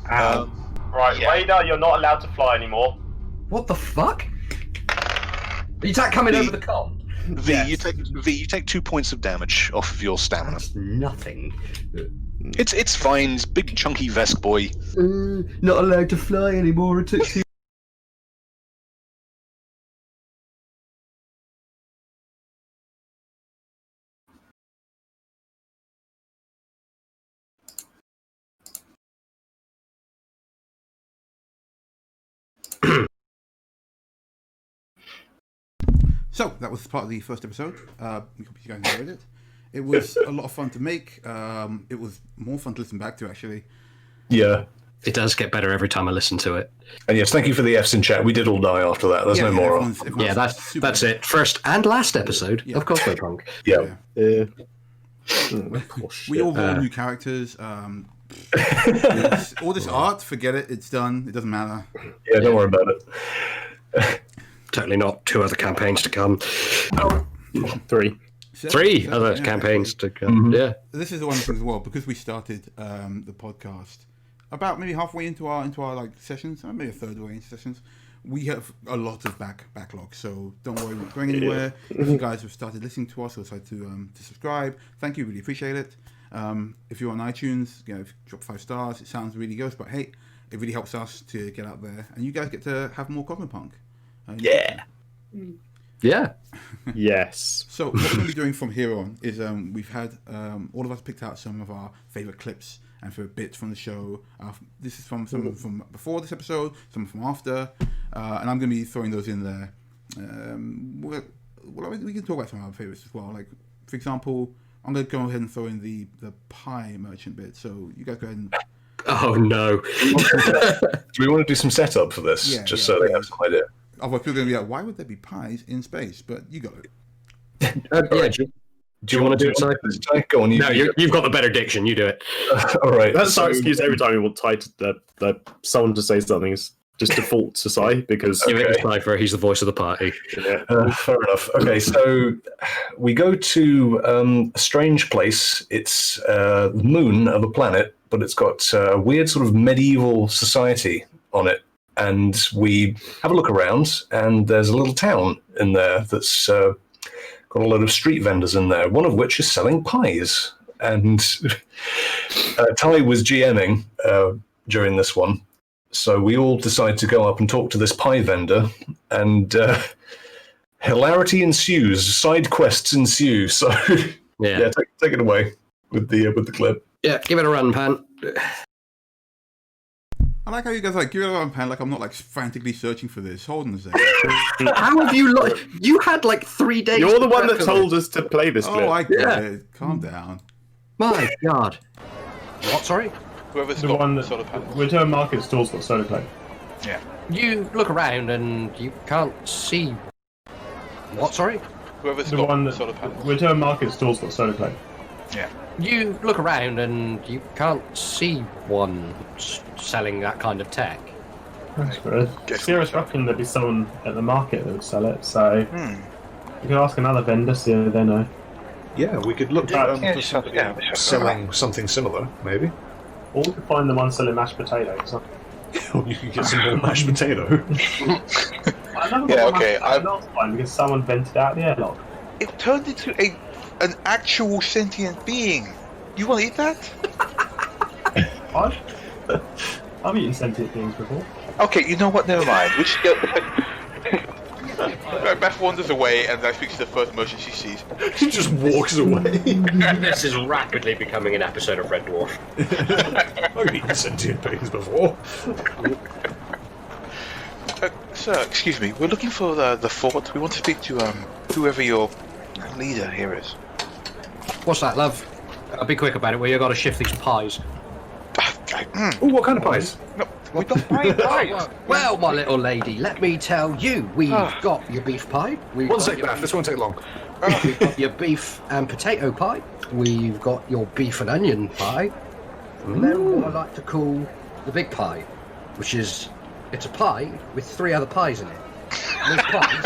Right, yeah. Radar, you're not allowed to fly anymore. What the fuck? Is that coming V. over the comm? V, Yes. you take 2 points of damage off of your stamina. That's nothing. It's fine. It's big chunky Vesk boy. Not allowed to fly anymore. It took too. So that was part of the first episode. We hope you guys enjoyed it. It was a lot of fun to make. It was more fun to listen back to, actually. Yeah. It does get better every time I listen to it. And yes, thank you for the Fs in chat. We did all die after that. There's no more. everyone's Yeah, that's super- it. First and last episode of Cosmopunk. Yeah. We all rolled new characters. All this art, forget it. It's done. It doesn't matter. Yeah, don't worry about it. Totally not. 2 other campaigns to come. 3. 3 other Yeah. campaigns to come. Yeah. This is the one thing as well, because we started the podcast about maybe halfway into our like sessions, maybe a third way into sessions. We have a lot of backlog, so don't worry, we're not going anywhere. If you guys have started listening to us or decided to subscribe, thank you, really appreciate it. If you're on iTunes, if you drop 5 stars, it sounds really good, but hey, it really helps us to get out there, and you guys get to have more Cosmopunk. Yeah. Yeah. Yes. So what we're going to be doing from here on is we've had all of us picked out some of our favourite clips and for bits from the show. This is from some from before this episode, some from after, and I'm going to be throwing those in there. We can talk about some of our favourites as well. Like, for example, I'm going to go ahead and throw in the pie merchant bit. So you guys go ahead and... Oh, no. Do we want to do some setup for this? So they have some idea. Otherwise, people are going to be like, why would there be pies in space? But you got it. Do you want to do it, Ty? Go on. You've got the better diction. You do it. All right. That's our excuse every time we want Ty someone to say something. Is just default to Sai because Give it to Cypher. He's the voice of the party. Yeah. Fair enough. Okay, so we go to a strange place. It's the moon of a planet, but it's got a weird sort of medieval society on it. And we have a look around, and there's a little town in there that's got a load of street vendors in there, one of which is selling pies. And Ty was GMing during this one. So we all decide to go up and talk to this pie vendor, and hilarity ensues. Side quests ensue. So take it away with the clip. Yeah, give it a run, Pan. I like how you guys give it a run, Pan. Like I'm not frantically searching for this. Hold on a second. How have you? You had 3 days. You're the one that told us to play this clip. Oh, I get it. Calm down. My God. What? Sorry. Whoever's The got one solar panels. Return Market Store's got solar clay. Yeah. You look around and you can't see. What? Sorry. Whoever's The got one solar panels. Return Market Store's got solar clay. Yeah. You look around and you can't see one selling that kind of tech. That's good. Serious reckon there'd be someone at the market that would sell it, so you can ask another vendor, see if they know. Yeah, we could look for somebody selling something similar, maybe. Or we could find the one selling mashed potatoes. You could get some more mashed potato. Last time because someone vented out the airlock. It turned into an actual sentient being. You want to eat that? I've eaten sentient beings before. Okay, you know what? Never mind. We should go. Beth wanders away, and I speak to the first merchant she sees. She just walks away. This is rapidly becoming an episode of Red Dwarf. I've eaten sentient beings before. Sir, excuse me. We're looking for the fort. We want to speak to whoever your leader here is. What's that, love? I'll be quick about it. We got to shift these pies. Oh, what kind of pies? No, we don't buy pies. Well, my little lady, let me tell you, we've got your beef pie. One sec, Beth. This won't take long. We've got your beef and potato pie. We've got your beef and onion pie. And then what I like to call the big pie, which is, it's a pie with 3 other pies in it. And these pies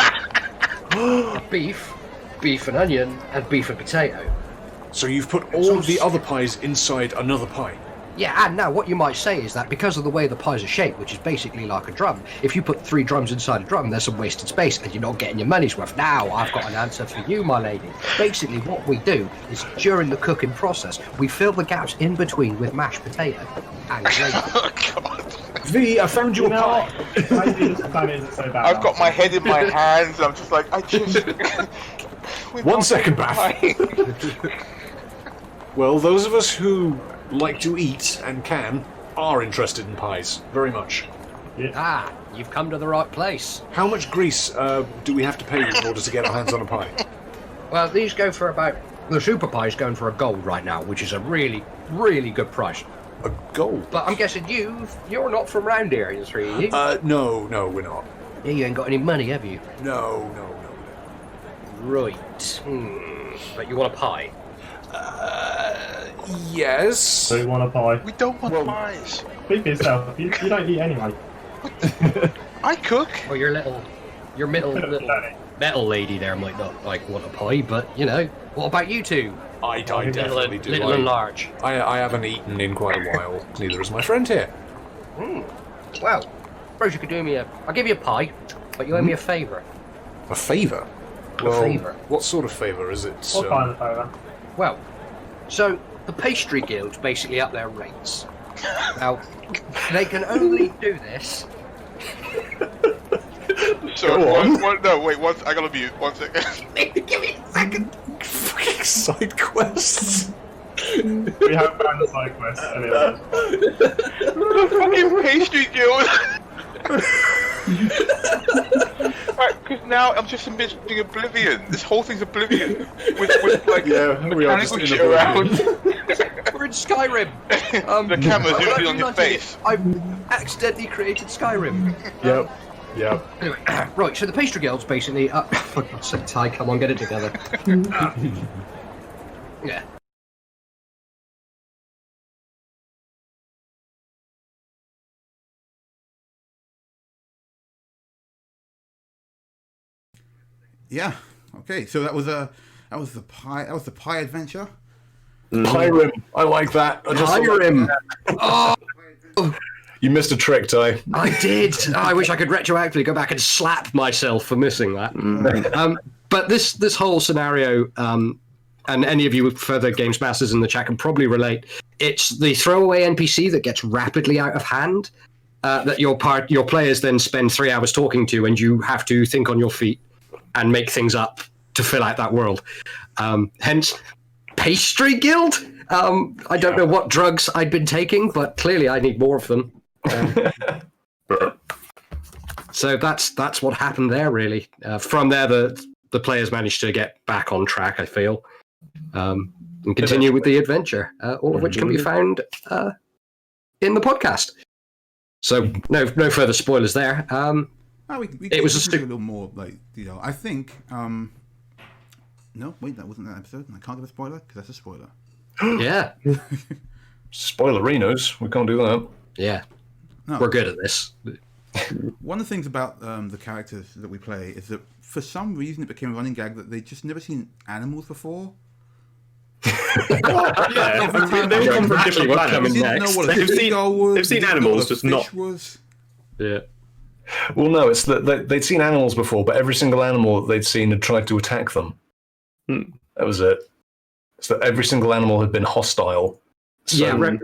are beef and onion, and beef and potato. So you've put all the other pies inside another pie? Yeah, and now what you might say is that because of the way the pies are shaped, which is basically like a drum, if you put 3 drums inside a drum, there's some wasted space and you're not getting your money's worth. Now, I've got an answer for you, my lady. Basically, what we do is during the cooking process, we fill the gaps in between with mashed potato and gravy. Oh, God. V, I found you a pie. I've got my head in my hands, and I'm just like, I just... 1 second, Beth. Well, those of us who like to eat and can are interested in pies, very much. Yeah. Ah, you've come to the right place. How much grease do we have to pay you in order to get our hands on a pie? Well, these go for about... The super pie's going for a gold right now, which is a really, really good price. A gold? But I'm guessing you're not from round here, you three, are you? No, we're not. Yeah, you ain't got any money, have you? No. Right. But you want a pie? Yes. So you want a pie? We don't want pies. Speak for yourself. You don't eat anyway. I cook. Well, your middle metal lady there might not want a pie, but what about you two? I definitely do. Little and large. I haven't eaten in quite a while. Neither has my friend here. Well, suppose you could do me I'll give you a pie, but you owe me a favour. A favour? A favour. What sort of favour is it? What kind of favour? Well, so the pastry guilds basically up their rates. Now, they can only do this. So, I gotta mute. 1 second. Give me a second. Fucking side quests. We have found a side quest. Anyway. The fucking pastry guild. Right, Now I'm just envisioning Oblivion. This whole thing's Oblivion with like we are just mechanical in shit Oblivion. around. We're in Skyrim. The camera's I've usually on your done face. it. I've accidentally created Skyrim. Yep. Anyway, right, so the pastry guild's basically... for God's sake, Ty, come on, get it together. Yeah. Yeah. Okay. So that was the pie adventure. Pyrim. I like that. Pyrim. Oh, You missed a trick, Ty. I did. Oh, I wish I could retroactively go back and slap myself for missing that. But this whole scenario, and any of you with further games masters in the chat can probably relate. It's the throwaway NPC that gets rapidly out of hand. That your players then spend 3 hours talking to, and you have to think on your feet and make things up to fill out that world. Hence, Pastry Guild. I don't know what drugs I'd been taking, but clearly I need more of them. So that's what happened there, really. From there, the players managed to get back on track, I feel, and continue with the adventure, all of which can be found in the podcast. So no further spoilers there. It was a little more like, I think. No, wait, that wasn't that episode. I can't give a spoiler because that's a spoiler. Yeah. Spoilerinos. We can't do that. Yeah. No. We're good at this. One of the things about the characters that we play is that for some reason it became a running gag that they'd just never seen animals before. They've come from different planets. They've seen animals, just not. Yeah. Well, no, it's that they'd seen animals before, but every single animal that they'd seen had tried to attack them. That was it. So every single animal had been hostile. So, yeah,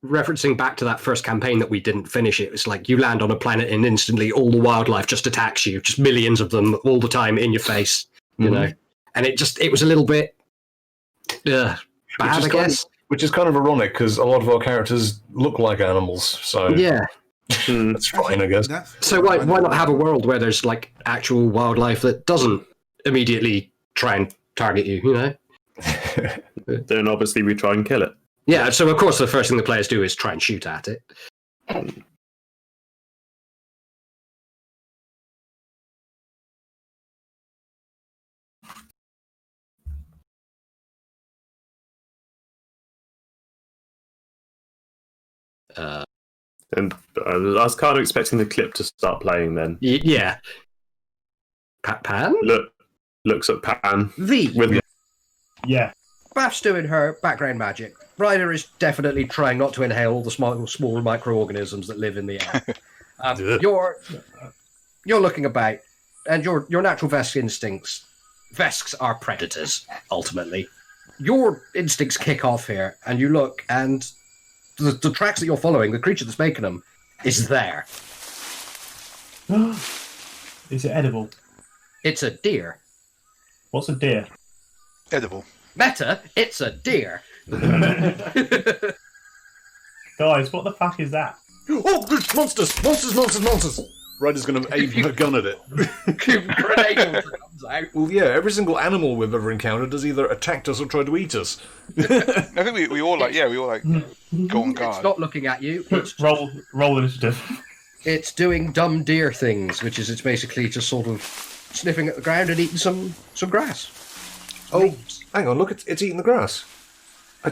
referencing back to that first campaign that we didn't finish, it's like you land on a planet and instantly all the wildlife just attacks you, just millions of them all the time in your face, you know. And it was a little bit bad, I guess. Which is kind of ironic because a lot of our characters look like animals, so yeah. That's fine, I guess. So why not have a world where there's like actual wildlife that doesn't immediately try and target you, you know? Then obviously we try and kill it. Yeah, so of course the first thing the players do is try and shoot at it. And I was kind of expecting the clip to start playing then. Yeah. Pan? Looks at Pan. V. Yeah. Bath's doing her background magic. Ryder is definitely trying not to inhale all the small microorganisms that live in the air. You're looking about, and your natural Vesk instincts. Vesks are predators, ultimately. Your instincts kick off here, and you look, and the tracks that you're following, the creature that's making them, is there. Is it edible? It's a deer. What's a deer? Edible. Meta, it's a deer. Guys, what the fuck is that? Oh, there's monsters! Monsters! Ryder's going to aim a gun at it. Grenade comes out. Well, yeah, every single animal we've ever encountered has either attacked us or tried to eat us. I think we all like go on guard. It's not looking at you. It's Roll initiative. It's doing dumb deer things, which is it's basically just sort of sniffing at the ground and eating some grass. Oh, hang on, look, it's eating the grass.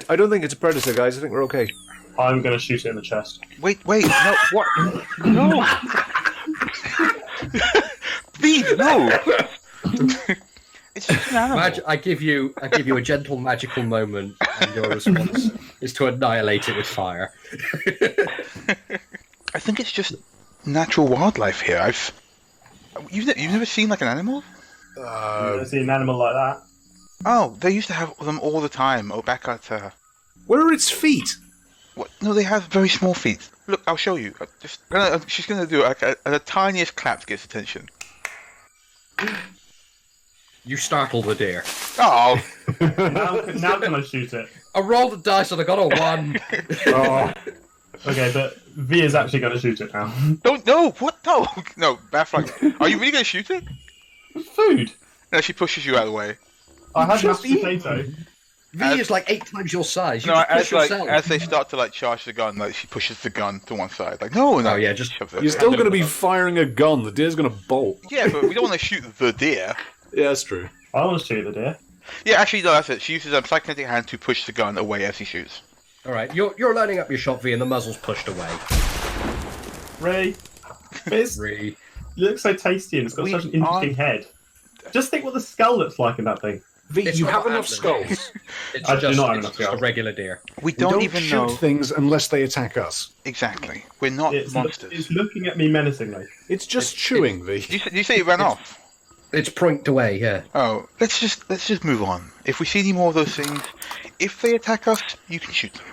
I don't think it's a predator, guys. I think we're okay. I'm going to shoot it in the chest. Wait, no, what? No! V, no! It's just an animal. I give you a gentle magical moment, and your response is to annihilate it with fire. I think it's just natural wildlife here. You've never seen like an animal? You've never seen an animal like that? Oh, they used to have them all the time. Oh, back at Where are its feet? What? No, they have very small feet. Look, I'll show you. She's gonna do like the tiniest clap to get its attention. You startle the deer. Oh! now can I shoot it? I rolled a dice and I got a 1. Oh. Okay, but V is actually going to shoot it now. No, what? No, Bathlight. Are you really gonna shoot it? Food. No, she pushes you out of the way. I had just mashed potato. V is like 8 times your size. You No, just push as like yourself. as they start to like charge the gun, like she pushes the gun to one side. Like no, Oh yeah, just shove it. You're still going to be firing a gun. The deer's going to bolt. Yeah, but we don't want to shoot the deer. Yeah, that's true. I want to shoot the deer. Yeah, actually, no, that's it. She uses a psychokinetic hand to push the gun away as he shoots. all right. You're lining up your shot, V, and the muzzle's pushed away. Ray, it Re. looks so tasty and it's got We such an interesting head. Just think what the skull looks like in that thing. V, It's you not have enough antlers. skulls. It's I do just, not have it's enough just a skulls. regular deer. We We don't, don't even shoot know things unless they attack us. exactly. We're not monsters. It's looking at me menacingly. It's just chewing, V. Did you say it ran off? It's prinked away. Yeah. Oh, let's just move on. If we see any more of those things, if they attack us, you can shoot them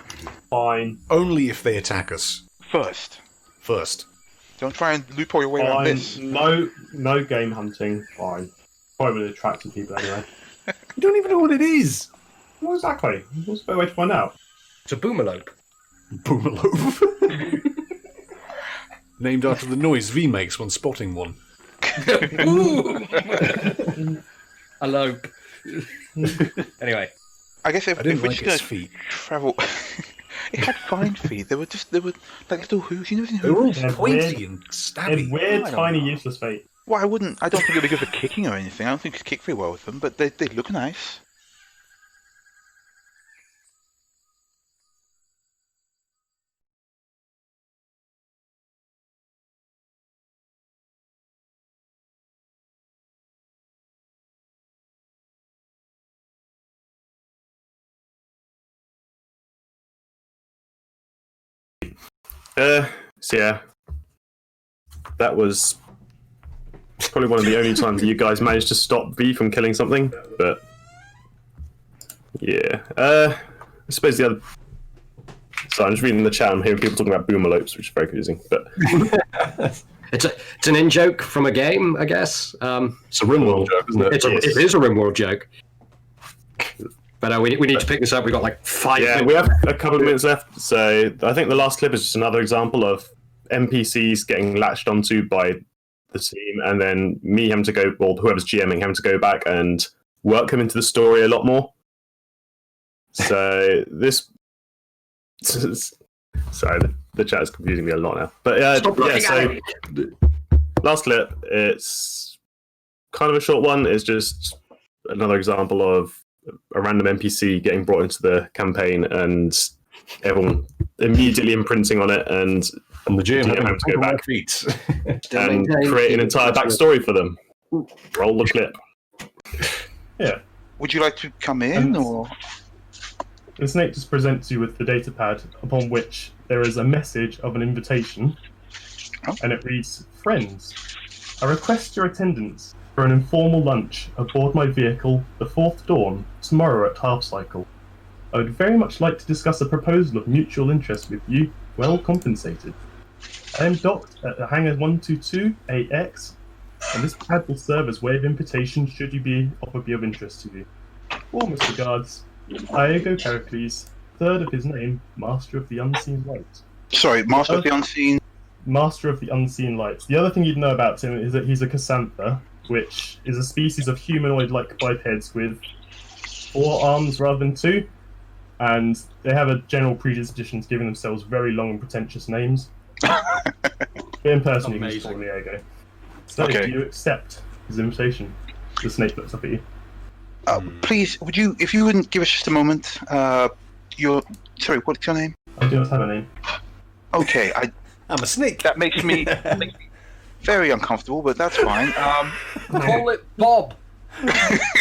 Fine. Only if they attack us first. first. Don't try and loophole your way around Fine. this. No game hunting. Fine. Probably would attract some people anyway. You don't even know what it is. Well, exactly. What's the better way to find out? It's a boomalope. Boomalope. Named after the noise V makes when spotting one. Ooh. A lope. Anyway, I guess I if didn't we're like just its gonna feet. travel, it had fine feet. They were like little hooves. You never seen They were all hooves? They're pointy weird- and They're stabby. weird, I don't tiny, know. useless feet. Well, I don't think it'd be good for kicking or anything. I don't think you could kick very well with them, but they look nice. So yeah, that was probably one of the only times that you guys managed to stop V from killing something. But yeah, I suppose the other. So I'm just reading the chat. I'm hearing people talking about boomalopes, which is very confusing. But it's an in joke from a game, I guess. It's a Rimworld joke, isn't it? It is a Rimworld joke. But we need to pick this up. We've got like 5 yeah, minutes. we have a couple of minutes left. So I think the last clip is just another example of NPCs getting latched onto by the team, and then me having to go, or whoever's GMing having to go back and work them into the story a lot more. So this. Sorry, the chat is confusing me a lot now. But Stop yeah, looking so at it. last clip, it's kind of a short one. It's just another example of a random NPC getting brought into the campaign and everyone immediately imprinting on it and And the GM having having to go back feet. Still and maintain- create an entire backstory for them. Roll the clip. Yeah. Would you like to come in, And- or The snake just presents you with the data pad, upon which there is a message of an invitation, and it reads, "Friends, I request your attendance for an informal lunch aboard my vehicle, the Fourth Dawn, tomorrow at half cycle. I would very much like to discuss a proposal of mutual interest with you, well compensated. I am docked at the hangar 122AX, and this pad will serve as way of invitation should you be of interest to you. Warmest regards, Iago Pericles, third of his name, Master of the Unseen Light." sorry, Master of the Unseen? Master of the Unseen Light. The other thing you'd know about him is that he's a Casantha, which is a species of humanoid-like bipeds with 4 arms rather than 2, and they have a general predisposition to giving themselves very long and pretentious names. In person, you can just call him Diego. So, Okay. do you accept his invitation? The snake looks up at you. Please, would you, if you wouldn't give us just a moment, sorry, what's your name? I do not have a name. Okay, I'm a snake. that makes me very uncomfortable, but that's fine. Call it Bob.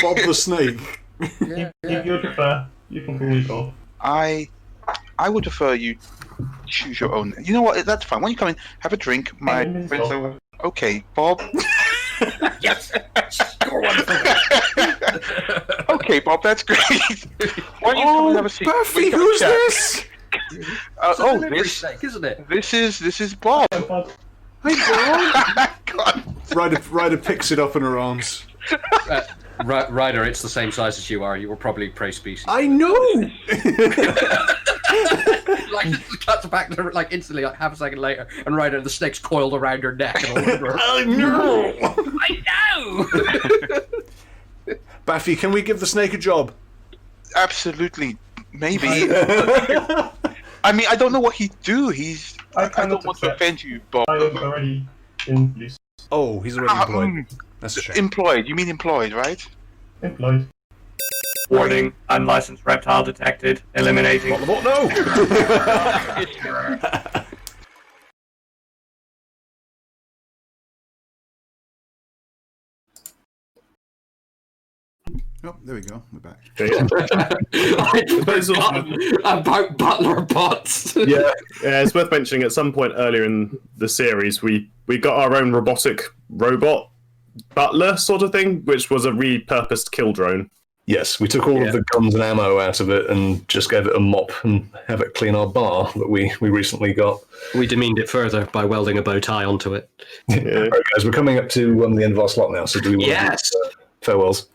Bob the snake. Yeah, You prefer. You can call me Bob. I would prefer you choose your own. You know what? That's fine. When you come in, have a drink. My Name is friends Bob. are- Okay, Bob. Yes. Score one for me. Okay, Bob. That's great. Why don't you come and have a seat? Buffy, We can who's chat. this? It's a delivery snake, isn't it? This is Bob. Bob. God. Ryder picks it up in her arms. Ryder, it's the same size as you are. You were probably prey species. I know! Like, it cuts back to like instantly, like half a second later, and Ryder, the snake's coiled around her neck. And all over her. I know! I know. no! Baffy, can we give the snake a job? Absolutely, maybe. I mean, I don't know what he'd do. I don't want to offend you, Bob. I'm already introduced. Oh, he's already employed. That's a shame. Employed. You mean employed, right? Employed. Warning, unlicensed reptile detected. Eliminating. What? No! Oh, there we go. We're back. About butler bots. Yeah, it's worth mentioning at some point earlier in the series, we got our own robotic robot butler sort of thing, which was a repurposed kill drone. Yes, we took all of the guns and ammo out of it and just gave it a mop and have it clean our bar that we recently got. We demeaned it further by welding a bow tie onto it. Yeah. All right, guys, we're coming up to the end of our slot now, so do we want to do, farewells?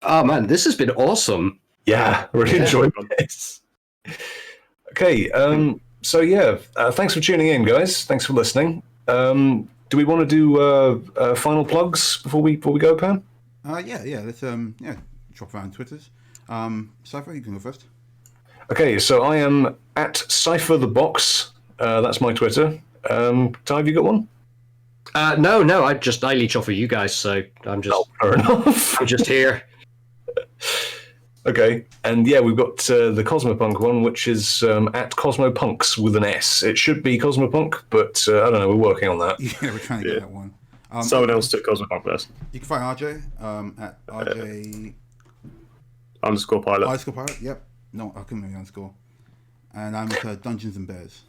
Oh man, this has been awesome. Yeah, really enjoyed this. Okay, thanks for tuning in, guys. Thanks for listening. Do we want to do final plugs before we go, Pam? Yeah. Let's drop around Twitters. Cypher, you can go first. Okay, so I am at Cypher the Box. That's my Twitter. Ty, have you got one? No, I leech off of you guys, so I'm just fair enough. I'm just here. Okay, and yeah, we've got the Cosmopunk one, which is at Cosmopunks with an S. It should be Cosmopunk, but I don't know, we're working on that. Yeah, we're trying to get that one. Someone else took Cosmopunk first. You can find RJ at RJ _ pilot. _ pilot, yep. No, I couldn't remember the _ And I'm at Dungeons and Bears.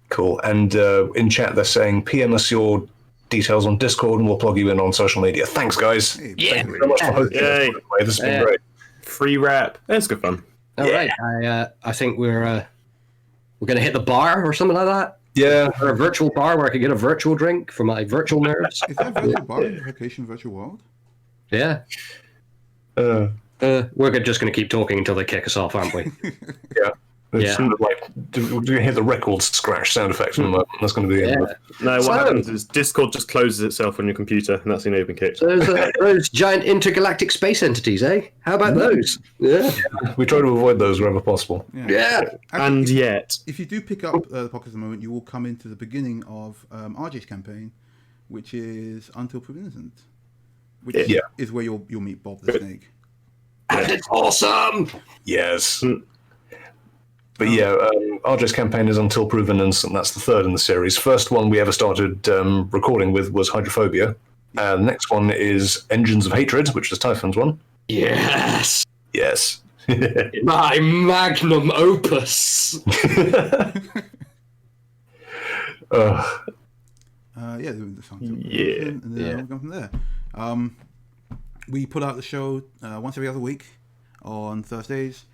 Cool, and in chat they're saying PM us your details on Discord and we'll plug you in on social media. Thanks, guys. Hey, Yeah. Thank you so much for hosting us, by the way. This has been great. Free rap. It's good fun. All right, I think we're gonna hit the bar or something like that. Yeah, or a virtual bar where I can get a virtual drink for my virtual nerves. Is that a virtual bar in the Furcation virtual world? Yeah. We're just going to keep talking until they kick us off, aren't we? Yeah. Yeah. Sort of like, we're going to hit the record scratch sound effect in a moment. That's going to be the end of it. No, what happens is Discord just closes itself on your computer, and that's the open kick. Those giant intergalactic space entities, eh? How about those? Yeah. We try to avoid those wherever possible. Yeah. And yet, if you do pick up the podcast at the moment, you will come into the beginning of RJ's campaign, which is Until Proven Innocent, which is where you'll meet Bob the Snake. And it's awesome! Yes. But yeah, RJ's campaign is Until Proven Innocent. That's the third in the series. First one we ever started recording with was Hydrophobia. The next one is Engines of Hatred, which is Typhon's one. Yes! Yes. My magnum opus! The song. Yeah. And then we'll go from there. We put out the show once every other week on Thursdays.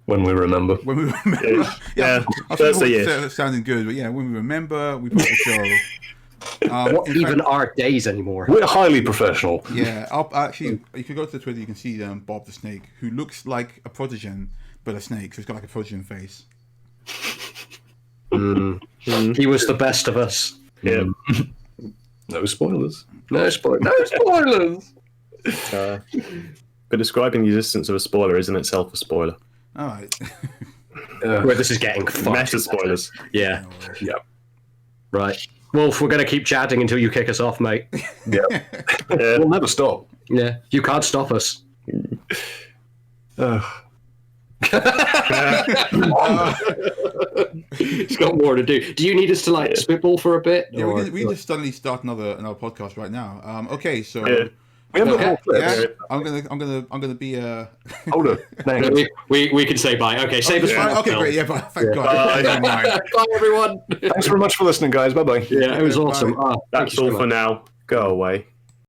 When we remember. When we remember. Thursday, yes. Sounding good, but yeah, when we remember, we put the show. What even are days anymore? We're highly professional. Yeah, actually, if you go to the Twitter, you can see Bob the Snake, who looks like a Protogen, but a snake, so he's got like a Protogen face. He was the best of us. Yeah. No spoilers. No spoilers! But describing the existence of a spoiler is in itself a spoiler. All right. Where this is getting Meta spoilers. Yeah. Yeah. Right. Wolf, we're going to keep chatting until you kick us off, mate. Yeah. We'll never stop. Yeah. You can't stop us. He's got more to do. Do you need us to like spitball for a bit? Yeah, or, we just suddenly start another podcast right now. Okay, so we have the whole clip. I'm gonna be Hold on. We can say bye. Okay, save us. Okay, great. Yeah, bye. Thank God. Bye, everyone. Thanks very much for listening, guys. Bye bye. Yeah, it was awesome. That's all for now. Go away.